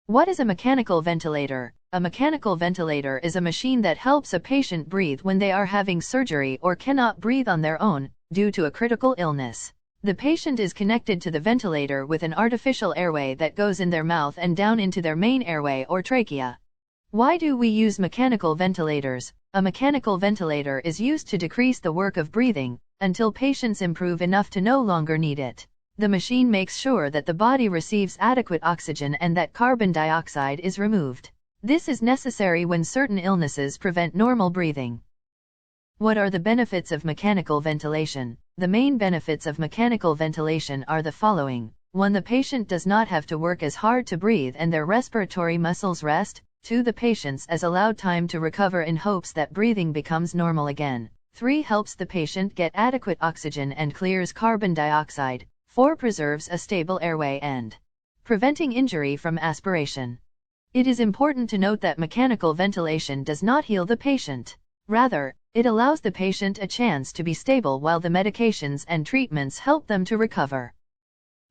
What is a mechanical ventilator? A mechanical ventilator is a machine that helps a patient breathe when they are having surgery or cannot breathe on their own due to a critical illness. The patient is connected to the ventilator with an artificial airway that goes in their mouth and down into their main airway or trachea. Why do we use mechanical ventilators? A mechanical ventilator is used to decrease the work of breathing until patients improve enough to no longer need it. The machine makes sure that the body receives adequate oxygen and that carbon dioxide is removed. This is necessary when certain illnesses prevent normal breathing. What are the benefits of mechanical ventilation? The main benefits of mechanical ventilation are the following. 1. The patient does not have to work as hard to breathe and their respiratory muscles rest. 2. The patient is allowed time to recover in hopes that breathing becomes normal again. 3. Helps the patient get adequate oxygen and clears carbon dioxide. 4. Preserves a stable airway and preventing injury from aspiration. It is important to note that mechanical ventilation does not heal the patient. Rather, it allows the patient a chance to be stable while the medications and treatments help them to recover.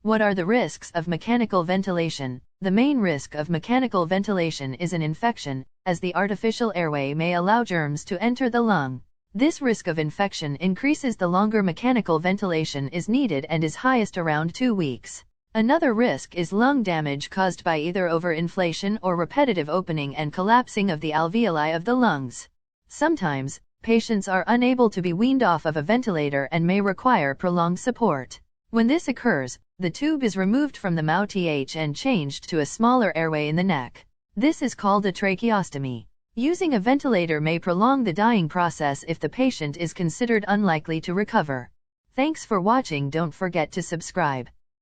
What are the risks of mechanical ventilation? The main risk of mechanical ventilation is an infection, as the artificial airway may allow germs to enter the lung. This risk of infection increases the longer mechanical ventilation is needed and is highest around 2 weeks. Another risk is lung damage caused by either overinflation or repetitive opening and collapsing of the alveoli of the lungs. Sometimes, patients are unable to be weaned off of a ventilator and may require prolonged support. When this occurs, the tube is removed from the mouth and changed to a smaller airway in the neck. This is called a tracheostomy. Using a ventilator may prolong the dying process if the patient is considered unlikely to recover. Thanks for watching. Don't forget to subscribe.